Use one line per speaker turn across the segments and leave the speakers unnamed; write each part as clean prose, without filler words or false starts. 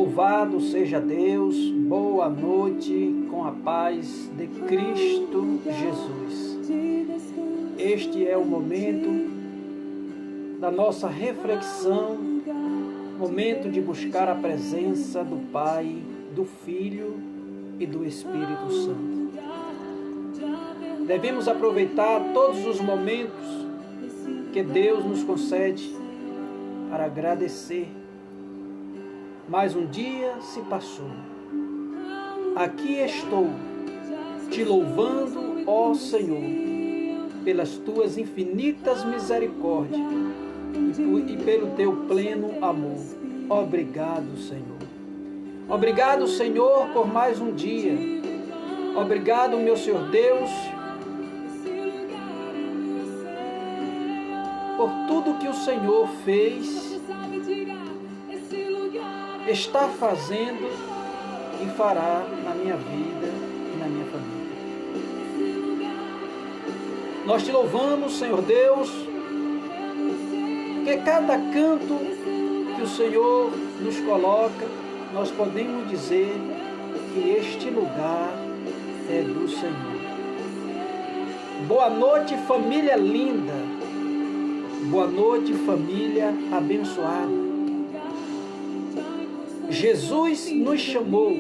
Louvado seja Deus, boa noite com a paz de Cristo Jesus. Este é o momento da nossa reflexão, momento de buscar a presença do Pai, do Filho e do Espírito Santo. Devemos aproveitar todos os momentos que Deus nos concede para agradecer. Mais um dia se passou. Aqui estou, te louvando, ó Senhor, pelas tuas infinitas misericórdias e pelo teu pleno amor. Obrigado, Senhor. Obrigado, Senhor, por mais um dia. Obrigado, meu Senhor Deus, por tudo que o Senhor fez, está fazendo e fará na minha vida e na minha família. Nós te louvamos, Senhor Deus, porque cada canto que o Senhor nos coloca, nós podemos dizer que este lugar é do Senhor. Boa noite, família linda. Boa noite, família abençoada. Jesus nos chamou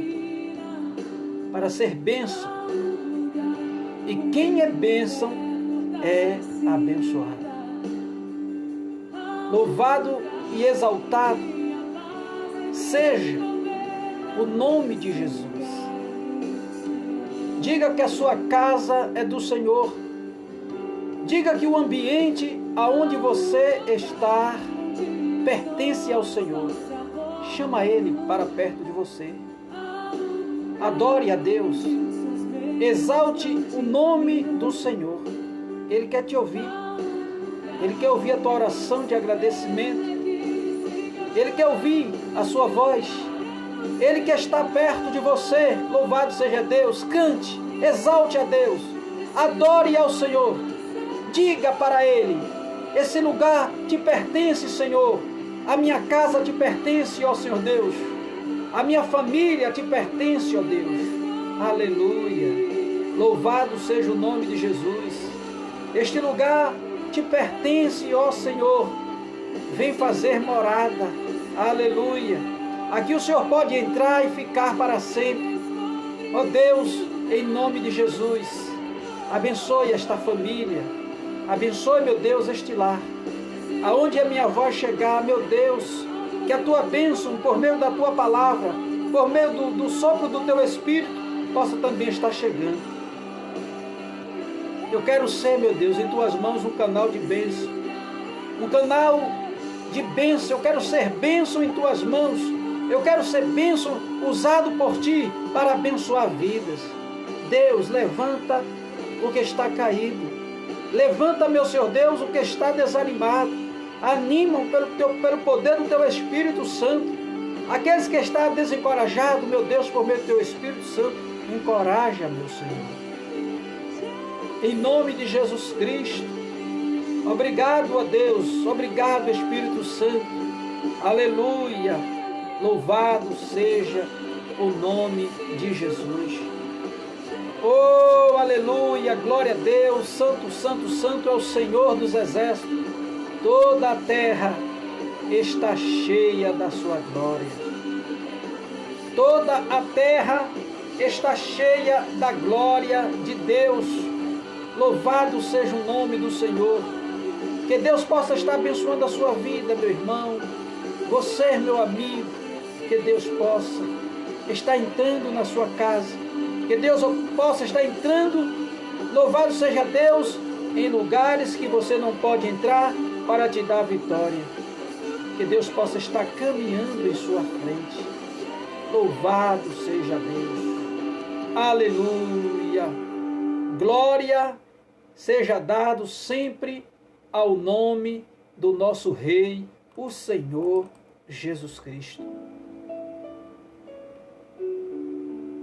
para ser bênção. E quem é bênção é abençoado. Louvado e exaltado seja o nome de Jesus. Diga que a sua casa é do Senhor. Diga que o ambiente aonde você está pertence ao Senhor. Chama Ele para perto de você. Adore a Deus. Exalte o nome do Senhor. Ele quer te ouvir. Ele quer ouvir a tua oração de agradecimento. Ele quer ouvir a sua voz. Ele quer estar perto de você. Louvado seja Deus. Cante, exalte a Deus. Adore ao Senhor. Diga para Ele: esse lugar te pertence, Senhor. A minha casa te pertence, ó Senhor Deus. A minha família te pertence, ó Deus. Aleluia. Louvado seja o nome de Jesus. Este lugar te pertence, ó Senhor. Vem fazer morada. Aleluia. Aqui o Senhor pode entrar e ficar para sempre. Ó Deus, em nome de Jesus, abençoe esta família. Abençoe, meu Deus, este lar. Aonde a minha voz chegar, meu Deus, que a tua bênção, por meio da tua palavra, por meio do sopro do teu Espírito, possa também estar chegando. Eu quero ser, meu Deus, em tuas mãos um canal de bênção. Um canal de bênção. Eu quero ser bênção em tuas mãos. Eu quero ser bênção usado por ti para abençoar vidas. Deus, levanta o que está caído. Levanta, meu Senhor Deus, o que está desanimado. Animam pelo poder do teu Espírito Santo. Aqueles que estão desencorajados, meu Deus, por meio do teu Espírito Santo, encoraja, meu Senhor. Em nome de Jesus Cristo. Obrigado a Deus. Obrigado, Espírito Santo. Aleluia. Louvado seja o nome de Jesus. Oh, aleluia, glória a Deus, santo, santo, santo é o Senhor dos exércitos. Toda a terra está cheia da sua glória. Toda a terra está cheia da glória de Deus. Louvado seja o nome do Senhor. Que Deus possa estar abençoando a sua vida, meu irmão. Você, meu amigo, que Deus possa estar entrando na sua casa. Que Deus possa estar entrando, louvado seja Deus, em lugares que você não pode entrar para te dar vitória. Que Deus possa estar caminhando em sua frente. Louvado seja Deus. Aleluia. Glória seja dado sempre ao nome do nosso Rei, o Senhor Jesus Cristo.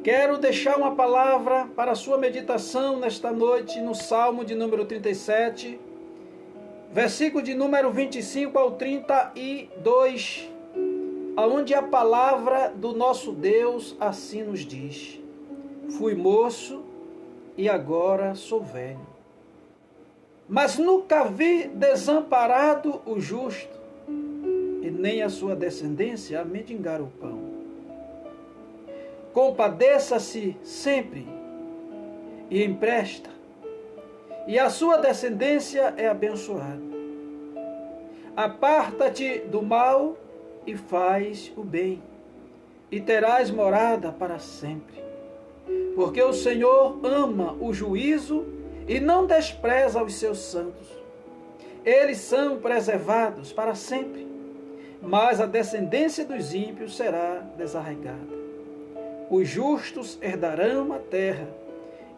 Quero deixar uma palavra para a sua meditação nesta noite no Salmo de número 37, versículo de número 25 ao 32. aonde a palavra do nosso Deus assim nos diz: fui moço e agora sou velho. Mas nunca vi desamparado o justo, e nem a sua descendência a mendigar o pão. Compadeça-se sempre e empresta, e a sua descendência é abençoada. Aparta-te do mal e faz o bem, e terás morada para sempre. Porque o Senhor ama o juízo e não despreza os seus santos. Eles são preservados para sempre, mas a descendência dos ímpios será desarraigada. Os justos herdarão a terra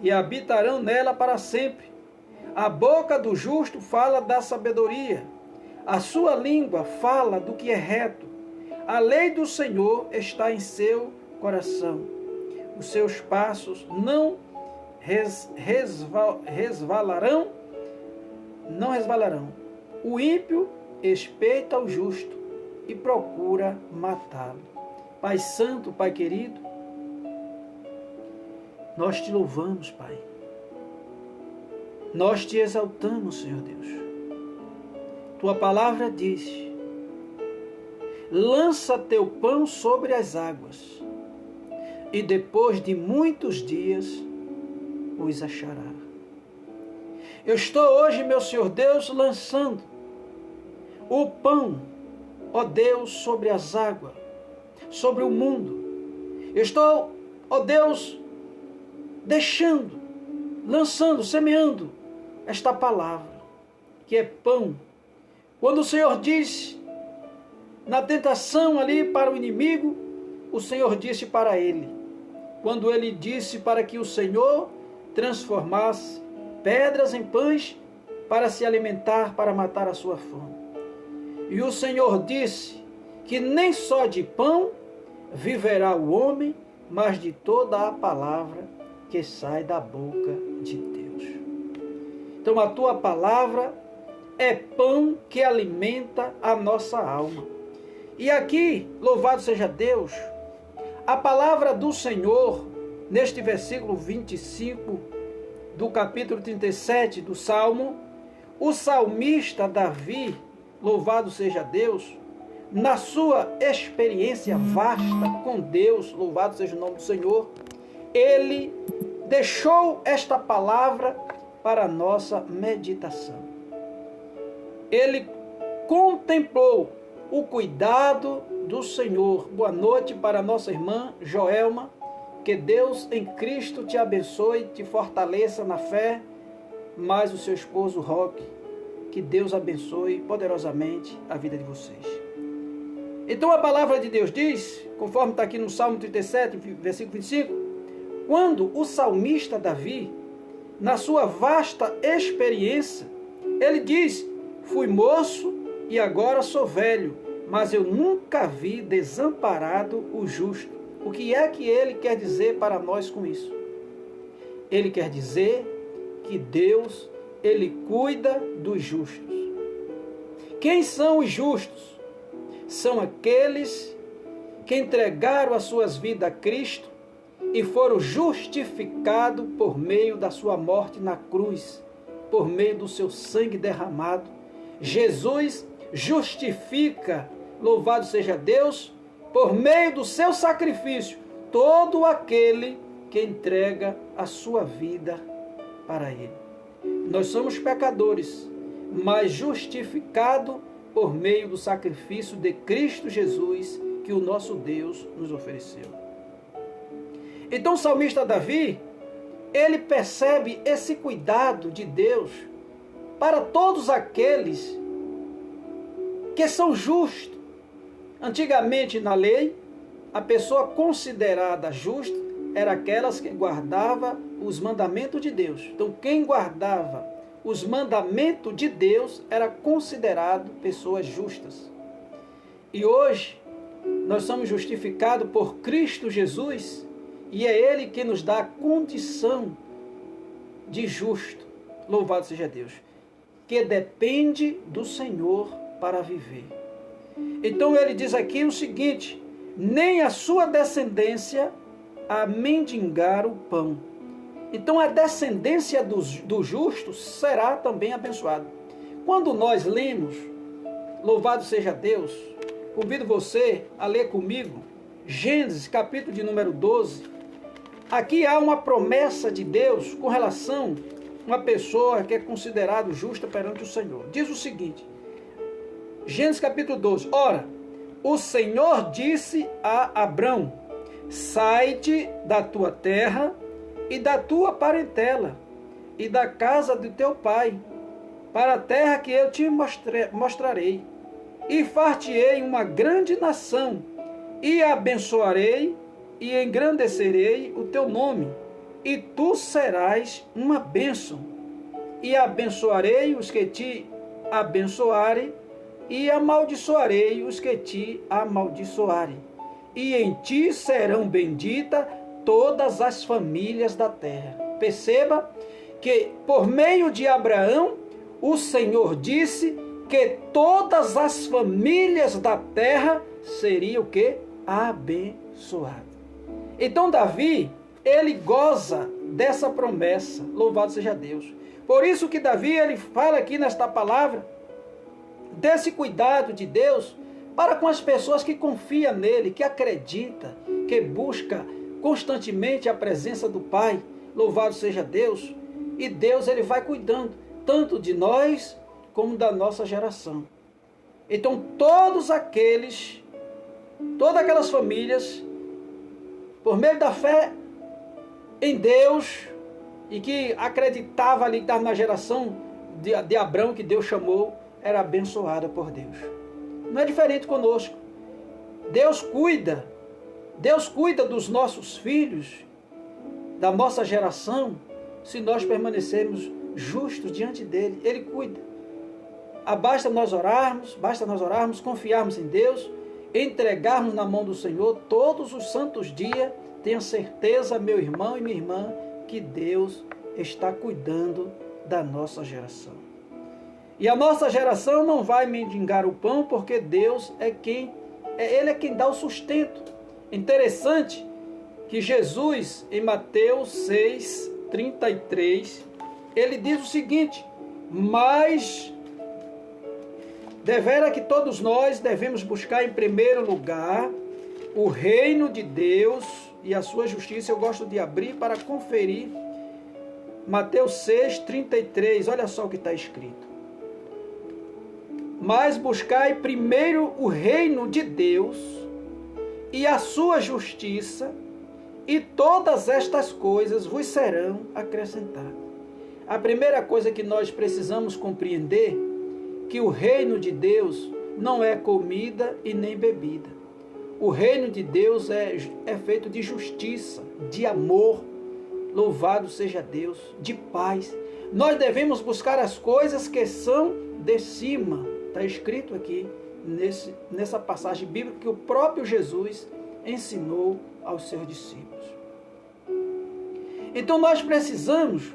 e habitarão nela para sempre. A boca do justo fala da sabedoria, a sua língua fala do que é reto. A lei do Senhor está em seu coração. Os seus passos não resvalarão. O ímpio espeita o justo e procura matá-lo. Pai Santo, Pai querido, nós te louvamos, Pai. Nós te exaltamos, Senhor Deus. Tua palavra diz: lança teu pão sobre as águas, e depois de muitos dias os achará. Eu estou hoje, meu Senhor Deus, lançando o pão, ó Deus, sobre as águas, sobre o mundo. Eu estou, ó Deus, lançando, semeando esta palavra, que é pão. Quando o Senhor diz, na tentação ali para o inimigo, o Senhor disse para ele, quando ele disse para que o Senhor transformasse pedras em pães para se alimentar, para matar a sua fome. E o Senhor disse que nem só de pão viverá o homem, mas de toda a palavra que sai da boca de Deus. Então a tua palavra é pão que alimenta a nossa alma. E aqui, louvado seja Deus, a palavra do Senhor, neste versículo 25 do capítulo 37 do Salmo, o salmista Davi, louvado seja Deus, na sua experiência vasta com Deus, louvado seja o nome do Senhor, ele deixou esta palavra para a nossa meditação. Ele contemplou o cuidado do Senhor. Boa noite para a nossa irmã Joelma. Que Deus em Cristo te abençoe, te fortaleça na fé, mais o seu esposo Roque. Que Deus abençoe poderosamente a vida de vocês. Então a palavra de Deus diz, conforme está aqui no Salmo 37, versículo 25, quando o salmista Davi, na sua vasta experiência, ele diz: fui moço e agora sou velho, mas eu nunca vi desamparado o justo. O que é que ele quer dizer para nós com isso? Ele quer dizer que Deus, ele cuida dos justos. Quem são os justos? São aqueles que entregaram as suas vidas a Cristo e foram justificados por meio da sua morte na cruz, por meio do seu sangue derramado. Jesus justifica, louvado seja Deus, por meio do seu sacrifício, todo aquele que entrega a sua vida para Ele. Nós somos pecadores, mas justificados por meio do sacrifício de Cristo Jesus, que o nosso Deus nos ofereceu. Então o salmista Davi, ele percebe esse cuidado de Deus para todos aqueles que são justos. Antigamente na lei, a pessoa considerada justa era aquelas que guardava os mandamentos de Deus. Então quem guardava os mandamentos de Deus era considerado pessoas justas. E hoje nós somos justificados por Cristo Jesus e é Ele que nos dá a condição de justo. Louvado seja Deus, que depende do Senhor para viver. Então ele diz aqui o seguinte: nem a sua descendência a mendigar o pão. Então a descendência do justo será também abençoada. Quando nós lemos, louvado seja Deus, convido você a ler comigo Gênesis, capítulo de número 12. Aqui há uma promessa de Deus com relação a uma pessoa que é considerada justa perante o Senhor. Diz o seguinte, Gênesis capítulo 12. Ora, o Senhor disse a Abrão: sai-te da tua terra e da tua parentela e da casa de teu pai, para a terra que eu te mostrarei, e far-te-ei uma grande nação, e abençoarei e engrandecerei o teu nome, e tu serás uma bênção, e abençoarei os que te abençoarem, e amaldiçoarei os que te amaldiçoarem, e em ti serão benditas todas as famílias da terra. Perceba que por meio de Abraão, o Senhor disse que todas as famílias da terra seriam o quê? Abençoadas. Então Davi, ele goza dessa promessa, louvado seja Deus. Por isso que Davi, ele fala aqui nesta palavra, desse cuidado de Deus para com as pessoas que confiam nele, que acredita, que busca constantemente a presença do Pai, louvado seja Deus. E Deus, ele vai cuidando tanto de nós como da nossa geração. Então todas aquelas famílias, por meio da fé em Deus, e que acreditava ali, que estava na geração de Abraão, que Deus chamou, era abençoada por Deus. Não é diferente conosco. Deus cuida dos nossos filhos, da nossa geração, se nós permanecermos justos diante dele. Ele cuida. Basta nós orarmos, confiarmos em Deus, entregarmos na mão do Senhor todos os santos dias. Tenha certeza, meu irmão e minha irmã, que Deus está cuidando da nossa geração. E a nossa geração não vai mendigar o pão, porque Deus Ele é quem dá o sustento. Interessante que Jesus, em Mateus 6:33, ele diz o seguinte: mas devera que todos nós devemos buscar em primeiro lugar o reino de Deus e a sua justiça. Eu gosto de abrir para conferir Mateus 6:33, olha só o que está escrito. Mas buscai primeiro o reino de Deus e a sua justiça, e todas estas coisas vos serão acrescentadas. A primeira coisa que nós precisamos compreender, que o reino de Deus não é comida e nem bebida. O reino de Deus é feito de justiça, de amor, louvado seja Deus, de paz. Nós devemos buscar as coisas que são de cima. Está escrito aqui nessa passagem bíblica que o próprio Jesus ensinou aos seus discípulos. Então nós precisamos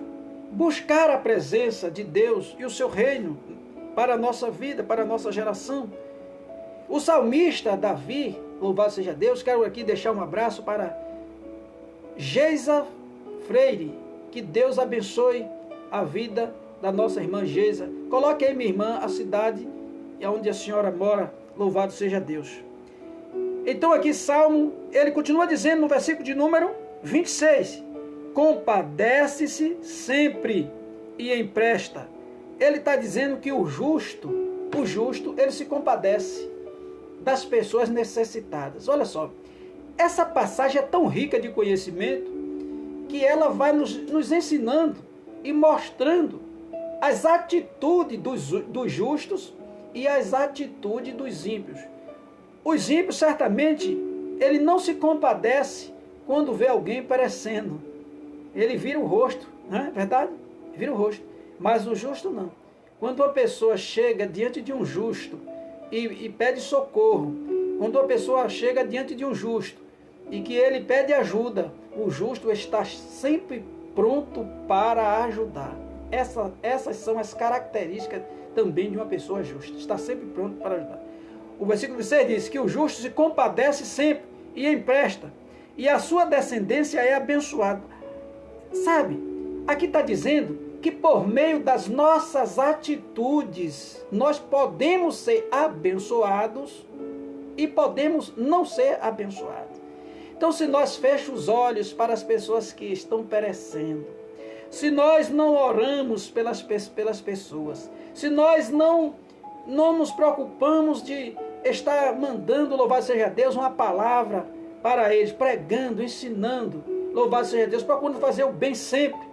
buscar a presença de Deus e o seu reino para a nossa vida, para a nossa geração. O salmista Davi, louvado seja Deus, quero aqui deixar um abraço para Geisa Freire, que Deus abençoe a vida da nossa irmã Geisa. Coloque aí, minha irmã, a cidade onde a senhora mora, louvado seja Deus. Então aqui Salmo, ele continua dizendo no versículo de número 26, compadece-se sempre e empresta. Ele está dizendo que o justo, ele se compadece das pessoas necessitadas. Olha só, essa passagem é tão rica de conhecimento que ela vai nos ensinando e mostrando as atitudes dos justos e as atitudes dos ímpios. Os ímpios, certamente, ele não se compadece quando vê alguém perecendo. Ele vira o rosto, não é verdade? Vira o rosto. Mas o justo não. Quando uma pessoa chega diante de um justo e pede socorro, quando uma pessoa chega diante de um justo e que ele pede ajuda, o justo está sempre pronto para ajudar. Essas são as características também de uma pessoa justa. Está sempre pronto para ajudar. O versículo 26 diz que o justo se compadece sempre e empresta, e a sua descendência é abençoada. Sabe, aqui está dizendo que por meio das nossas atitudes, nós podemos ser abençoados e podemos não ser abençoados. Então, se nós fechamos os olhos para as pessoas que estão perecendo, se nós não oramos pelas pessoas, se nós não nos preocupamos de estar mandando, louvado seja Deus, uma palavra para eles, pregando, ensinando, louvado seja Deus, procurando fazer o bem sempre,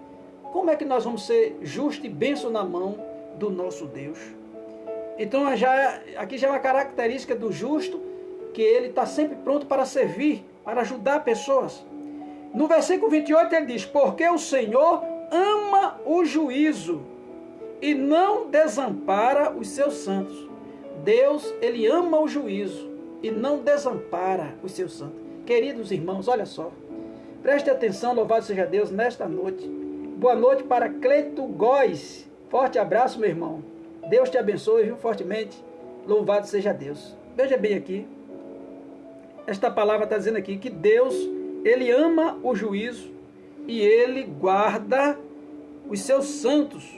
como é que nós vamos ser justos e bênção na mão do nosso Deus? Então, aqui já é uma característica do justo, que ele está sempre pronto para servir, para ajudar pessoas. No versículo 28 ele diz, porque o Senhor ama o juízo e não desampara os seus santos. Deus, ele ama o juízo e não desampara os seus santos. Queridos irmãos, olha só, preste atenção, louvado seja Deus, nesta noite. Boa noite para Cleito Góes. Forte abraço, meu irmão. Deus te abençoe, viu, fortemente. Louvado seja Deus. Veja bem aqui. Esta palavra está dizendo aqui que Deus, ele ama o juízo e ele guarda os seus santos.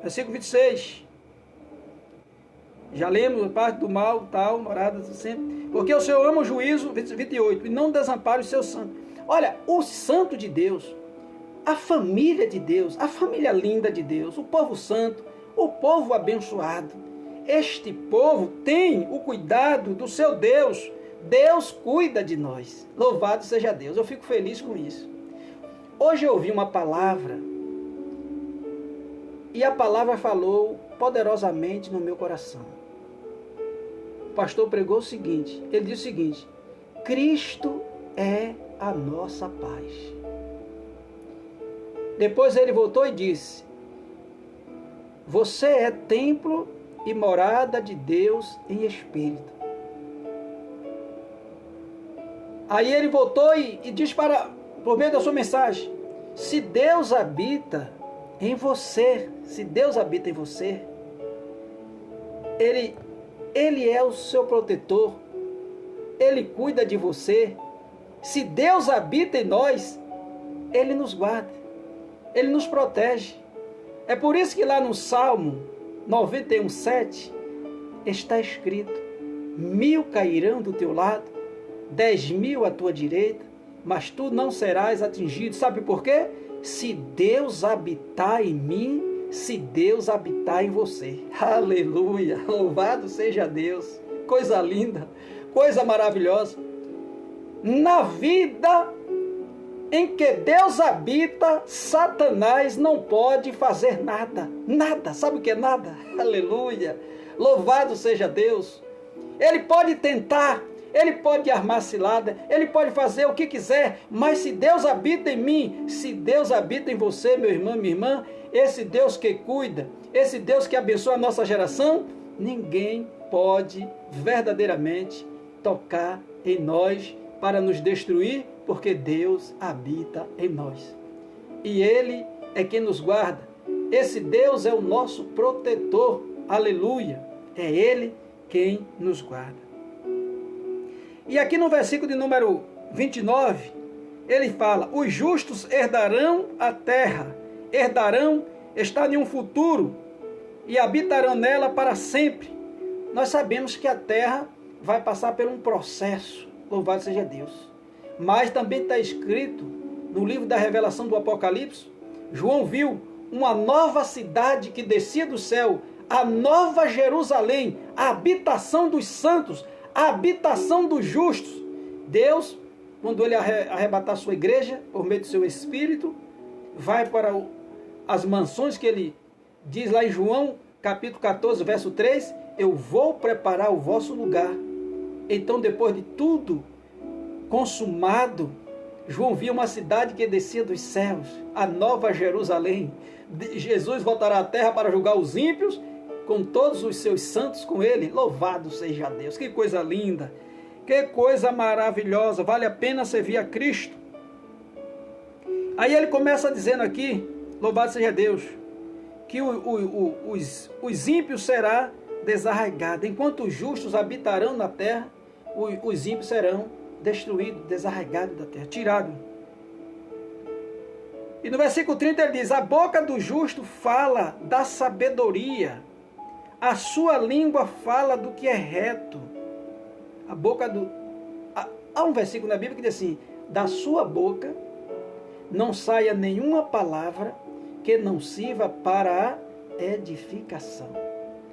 Versículo 26. Já lemos a parte do mal, tal, morada sempre. Porque o Senhor ama o juízo, 28, e não desampara os seus santos. Olha, o santo de Deus, a família de Deus, a família linda de Deus, o povo santo, o povo abençoado. Este povo tem o cuidado do seu Deus. Deus cuida de nós. Louvado seja Deus. Eu fico feliz com isso. Hoje eu ouvi uma palavra e a palavra falou poderosamente no meu coração. O pastor pregou o seguinte, ele disse o seguinte, Cristo é a nossa paz. Depois ele voltou e disse, você é templo e morada de Deus em espírito. Aí ele voltou e diz por meio da sua mensagem, se Deus habita em você, se Deus habita em você, Ele é o seu protetor, Ele cuida de você. Se Deus habita em nós, Ele nos guarda, Ele nos protege. É por isso que lá no Salmo 91:7 está escrito, 1000 cairão do teu lado, 10.000 à tua direita, mas tu não serás atingido. Sabe por quê? Se Deus habitar em mim, se Deus habitar em você. Aleluia! Louvado seja Deus! Coisa linda, coisa maravilhosa. Na vida em que Deus habita, Satanás não pode fazer nada. Nada. Sabe o que é nada? Aleluia! Louvado seja Deus! Ele pode tentar, ele pode armar cilada, ele pode fazer o que quiser, mas se Deus habita em mim, se Deus habita em você, meu irmão, minha irmã, esse Deus que cuida, esse Deus que abençoa a nossa geração, ninguém pode verdadeiramente tocar em nós para nos destruir, porque Deus habita em nós. E Ele é quem nos guarda. Esse Deus é o nosso protetor. Aleluia! É Ele quem nos guarda. E aqui no versículo de número 29, ele fala, os justos herdarão a terra, herdarão, está em um futuro, e habitarão nela para sempre. Nós sabemos que a terra vai passar por um processo, louvado seja Deus. Mas também está escrito no livro da revelação do Apocalipse, João viu uma nova cidade que descia do céu, a nova Jerusalém, a habitação dos santos, a habitação dos justos. Deus, quando Ele arrebatar a sua igreja, por meio do seu Espírito, vai para as mansões que Ele diz lá em João, capítulo 14, verso 3, eu vou preparar o vosso lugar. Então, depois de tudo consumado, João viu uma cidade que descia dos céus, a nova Jerusalém. Jesus voltará à terra para julgar os ímpios, com todos os seus santos com ele. Louvado seja Deus. Que coisa linda, que coisa maravilhosa, vale a pena servir a Cristo. Aí ele começa dizendo aqui, louvado seja Deus, que os ímpios será desarraigada. Enquanto os justos habitarão na terra, os ímpios serão destruídos, desarraigados da terra, tirados. E no versículo 30 ele diz: a boca do justo fala da sabedoria, a sua língua fala do que é reto. A boca do... Há um versículo na Bíblia que diz assim: da sua boca não saia nenhuma palavra que não sirva para a edificação.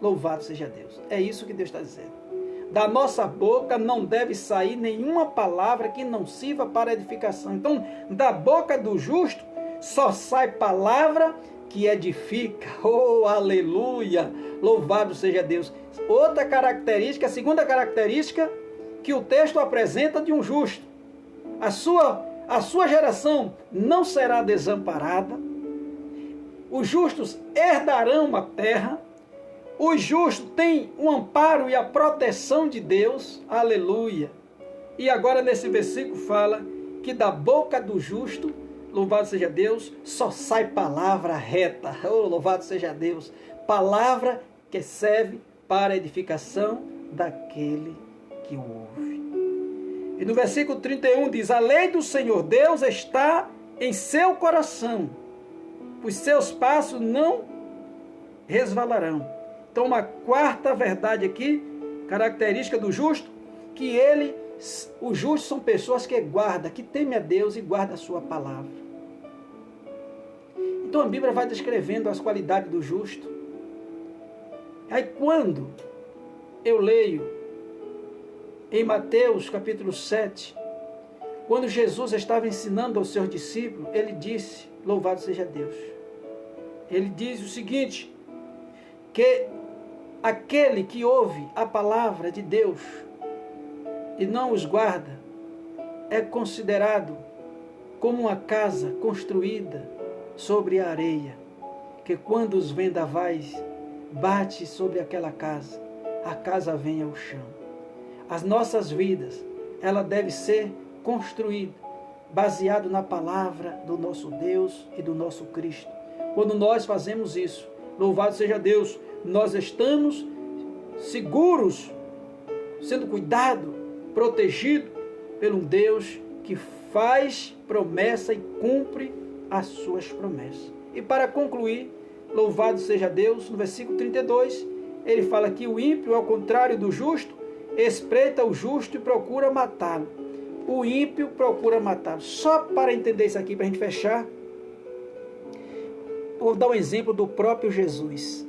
Louvado seja Deus. É isso que Deus está dizendo. Da nossa boca não deve sair nenhuma palavra que não sirva para a edificação. Então, da boca do justo só sai palavra que edifica. Oh, aleluia! Louvado seja Deus. Outra característica, a segunda característica que o texto apresenta de um justo: a sua geração não será desamparada, os justos herdarão a terra, os justos têm o amparo e a proteção de Deus, aleluia. E agora nesse versículo fala que da boca do justo, louvado seja Deus, só sai palavra reta. Oh, louvado seja Deus. Palavra que serve para a edificação daquele que o ouve. E no versículo 31 diz: a lei do Senhor Deus está em seu coração, os seus passos não resvalarão. Então, uma quarta verdade aqui, característica do justo, que os justos são pessoas que guardam, que temem a Deus e guardam a sua palavra. Então a Bíblia vai descrevendo as qualidades do justo. Aí quando eu leio em Mateus capítulo 7, quando Jesus estava ensinando aos seus discípulos, ele disse, louvado seja Deus, ele diz o seguinte, que aquele que ouve a palavra de Deus e não os guarda, é considerado como uma casa construída sobre a areia, que quando os vendavais bate sobre aquela casa, a casa vem ao chão. As nossas vidas, ela deve ser construída baseado na palavra do nosso Deus e do nosso Cristo. Quando nós fazemos isso, louvado seja Deus, nós estamos seguros, sendo cuidado, protegido pelo Deus que faz promessa e cumpre as suas promessas. E para concluir, louvado seja Deus, no versículo 32, ele fala que o ímpio, ao contrário do justo, espreita o justo e procura matá-lo. O ímpio procura matá-lo. Só para entender isso aqui, para a gente fechar, vou dar um exemplo do próprio Jesus.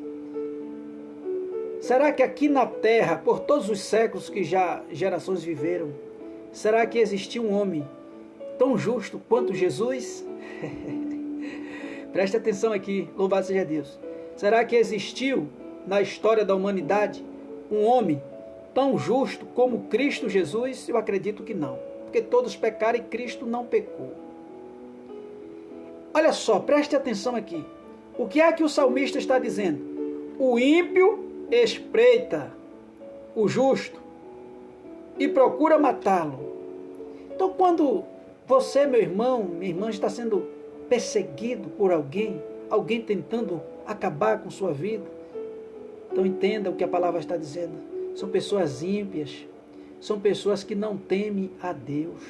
Será que aqui na terra, por todos os séculos que já gerações viveram, será que existiu um homem tão justo quanto Jesus? Preste atenção aqui, louvado seja Deus. Será que existiu na história da humanidade um homem tão justo como Cristo Jesus? Eu acredito que não, porque todos pecaram e Cristo não pecou. Olha só, preste atenção aqui. O que é que o salmista está dizendo? O ímpio espreita o justo e procura matá-lo. Então, quando você, meu irmão, minha irmã, está sendo perseguido por alguém tentando acabar com sua vida, então entenda o que a palavra está dizendo. São pessoas ímpias, são pessoas que não temem a Deus.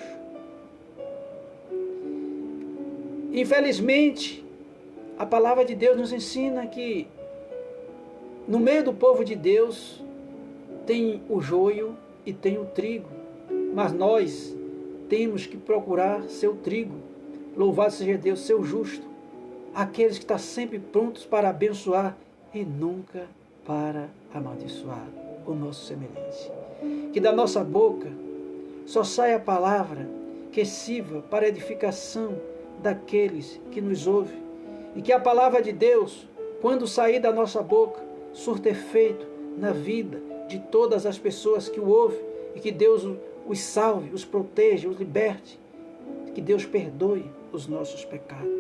Infelizmente, a palavra de Deus nos ensina que no meio do povo de Deus tem o joio e tem o trigo, mas nós temos que procurar ser o trigo, louvado seja Deus, ser o justo, aqueles que estão sempre prontos para abençoar e nunca para amaldiçoar o nosso semelhante. Que da nossa boca só saia a palavra que sirva para a edificação daqueles que nos ouvem, e que a palavra de Deus, quando sair da nossa boca, surta efeito na vida de todas as pessoas que o ouvem, e que Deus os salve, os proteja, os liberte, que Deus perdoe os nossos pecados.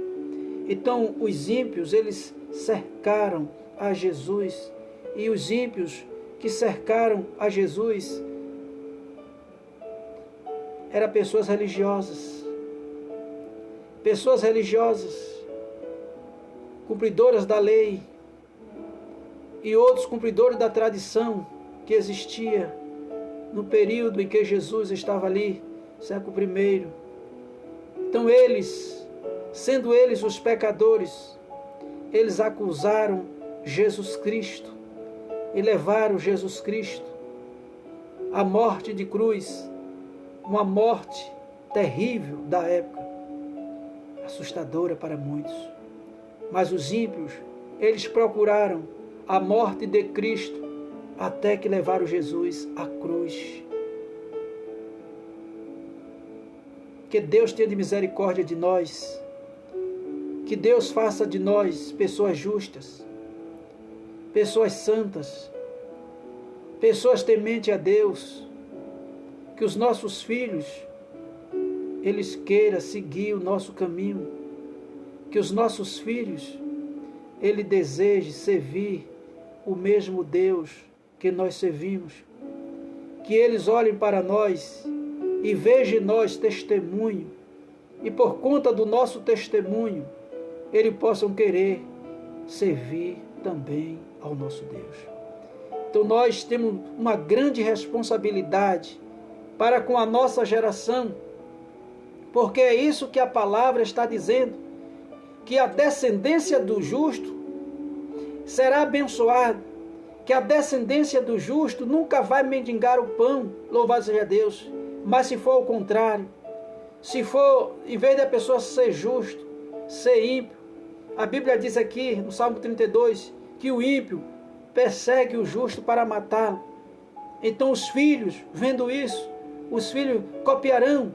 Então os ímpios, eles cercaram a Jesus, e os ímpios que cercaram a Jesus eram pessoas religiosas, cumpridores da lei, e outros cumpridores da tradição que existia no período em que Jesus estava ali, século I. Então eles, sendo eles os pecadores, eles acusaram Jesus Cristo e levaram Jesus Cristo à morte de cruz, uma morte terrível da época, assustadora para muitos. Mas os ímpios, eles procuraram a morte de Cristo até que levaram Jesus à cruz. Que Deus tenha de misericórdia de nós. Que Deus faça de nós pessoas justas, pessoas santas, pessoas tementes a Deus. Que os nossos filhos, eles queiram seguir o nosso caminho. Que os nossos filhos, ele deseje servir o mesmo Deus que nós servimos. Que eles olhem para nós e vejam em nós testemunho. E por conta do nosso testemunho, eles possam querer servir também ao nosso Deus. Então nós temos uma grande responsabilidade para com a nossa geração, porque é isso que a palavra está dizendo, que a descendência do justo será abençoada, que a descendência do justo nunca vai mendigar o pão, louvado seja Deus, mas se for o contrário, se for, em vez da pessoa ser justo, ser ímpio, a Bíblia diz aqui, no Salmo 32, que o ímpio persegue o justo para matá-lo. Então os filhos, vendo isso, os filhos copiarão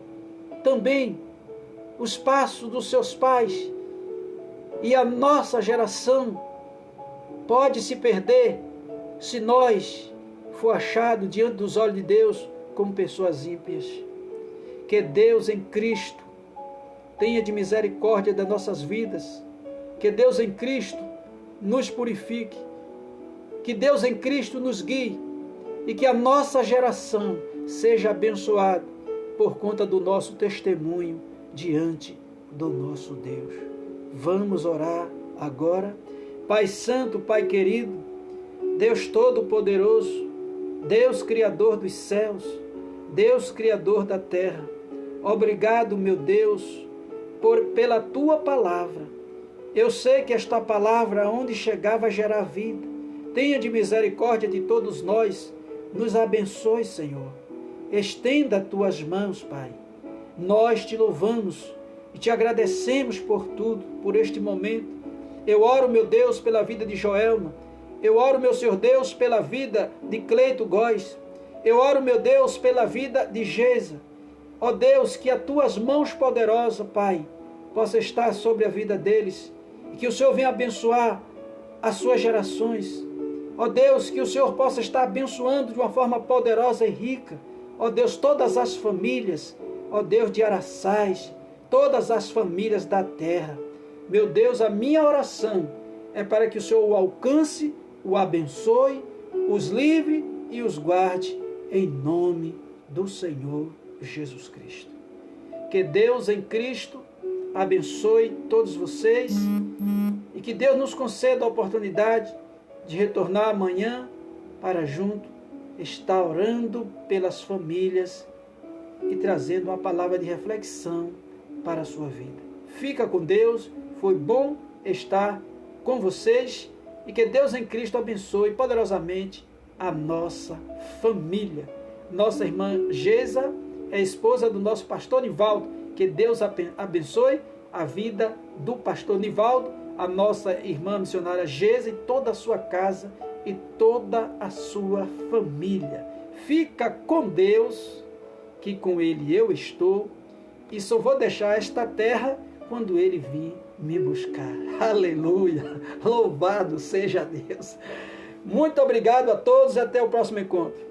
também os passos dos seus pais. E a nossa geração pode se perder se nós for achado diante dos olhos de Deus como pessoas ímpias. Que Deus em Cristo tenha de misericórdia das nossas vidas. Que Deus em Cristo nos purifique. Que Deus em Cristo nos guie. E que a nossa geração seja abençoada por conta do nosso testemunho diante do nosso Deus. Vamos orar agora. Pai Santo, Pai querido, Deus Todo-Poderoso, Deus Criador dos céus, Deus Criador da terra, obrigado, meu Deus, pela Tua palavra. Eu sei que esta palavra, onde chegar, vai gerar vida. Tenha de misericórdia de todos nós. Nos abençoe, Senhor. Estenda as Tuas mãos, Pai. Nós Te louvamos e Te agradecemos por tudo, por este momento. Eu oro, meu Deus, pela vida de Joelma. Eu oro, meu Senhor Deus, pela vida de Cleito Góes. Eu oro, meu Deus, pela vida de Geisa. Ó Deus, que as Tuas mãos poderosas, Pai, possa estar sobre a vida deles. E que o Senhor venha abençoar as suas gerações. Ó Deus, que o Senhor possa estar abençoando de uma forma poderosa e rica. Ó Deus, todas as famílias, ó Deus de Araçás, todas as famílias da terra. Meu Deus, a minha oração é para que o Senhor o alcance, o abençoe, os livre e os guarde, em nome do Senhor Jesus Cristo. Que Deus em Cristo abençoe todos vocês e que Deus nos conceda a oportunidade de retornar amanhã para junto estar orando pelas famílias e trazendo uma palavra de reflexão para a sua vida. Fica com Deus, foi bom estar com vocês e que Deus em Cristo abençoe poderosamente a nossa família. Nossa irmã Geisa é esposa do nosso pastor Nivaldo. Que Deus abençoe a vida do pastor Nivaldo, a nossa irmã missionária Geisa e toda a sua casa e toda a sua família. Fica com Deus, que com Ele eu estou, e só vou deixar esta terra quando Ele vir me buscar. Aleluia! Louvado seja Deus! Muito obrigado a todos e até o próximo encontro.